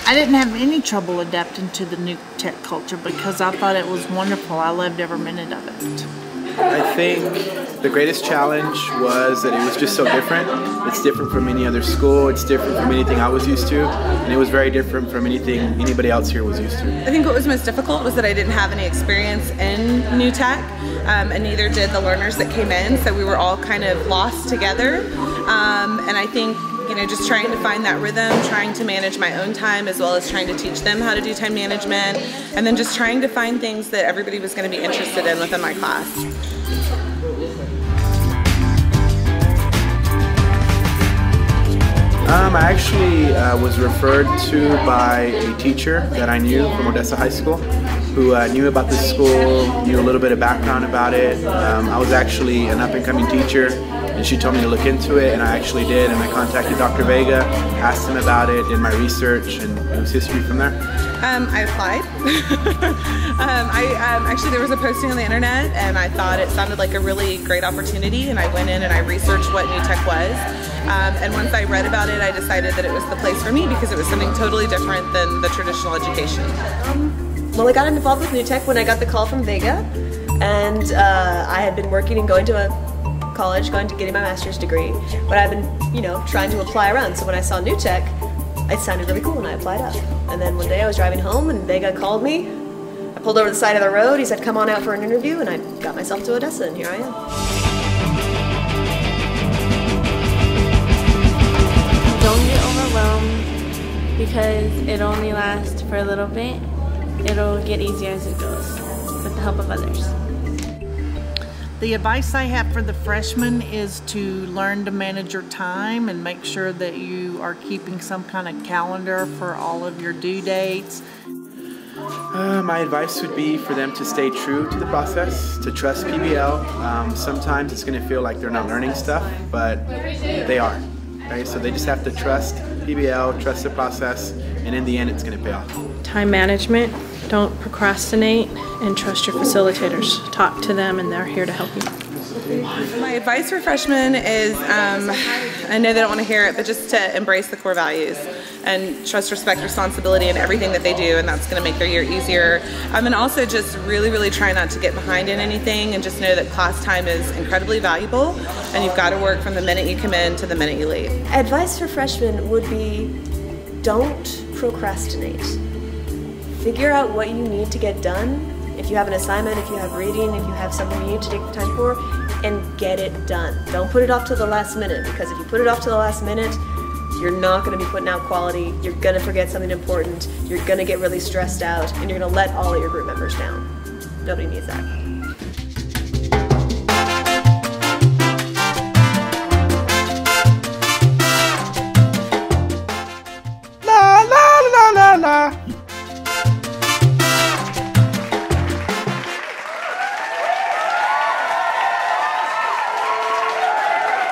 I didn't have any trouble adapting to the new tech culture because I thought it was wonderful. I loved every minute of it. I think the greatest challenge was that it was just so different. It's different from any other school, it's different from anything I was used to, and it was very different from anything anybody else here was used to. I think what was most difficult was that I didn't have any experience in new tech, and neither did the learners that came in, so we were all kind of lost together. And I think, you know, just trying to find that rhythm, trying to manage my own time as well as trying to teach them how to do time management, and then just trying to find things that everybody was going to be interested in within my class. I actually was referred to by a teacher that I knew from Odessa High School who knew about this school, knew a little bit of background about it. I was actually an up-and-coming teacher, and she told me to look into it, and I actually did, and I contacted Dr. Vega, asked him about it, did my research, and it was history from there. I applied. Actually, there was a posting on the internet, and I thought it sounded like a really great opportunity, and I went in and I researched what new tech was. And once I read about it, I decided that it was the place for me because it was something totally different than the traditional education. Well, I got involved with new tech when I got the call from Vega, and I had been working and going to a college, getting my master's degree, but I've been, you know, trying to apply around. So when I saw new tech, it sounded really cool and I applied up. And then one day I was driving home and Vega called me. I pulled over to the side of the road, he said come on out for an interview, and I got myself to Odessa, and here I am. Don't get overwhelmed because it only lasts for a little bit. It'll get easier as it goes with the help of others. The advice I have for the freshmen is to learn to manage your time and make sure that you are keeping some kind of calendar for all of your due dates. My advice would be for them to stay true to the process, to trust PBL. Sometimes it's going to feel like they're not learning stuff, but they are. Right? So they just have to trust PBL, trust the process, and in the end it's going to pay off. Time management, don't procrastinate, and trust your facilitators. Talk to them and they're here to help you. My advice for freshmen is, I know they don't want to hear it, but just to embrace the core values and trust, respect, responsibility in everything that they do, and that's going to make their year easier. And also just really try not to get behind in anything, and just know that class time is incredibly valuable, and you've got to work from the minute you come in to the minute you leave. Advice for freshmen would be, don't procrastinate. Figure out what you need to get done. If you have an assignment, if you have reading, if you have something you need to take the time for, and get it done. Don't put it off till the last minute, because if you put it off till the last minute, you're not going to be putting out quality, you're going to forget something important, you're going to get really stressed out, and you're going to let all of your group members down. Nobody needs that.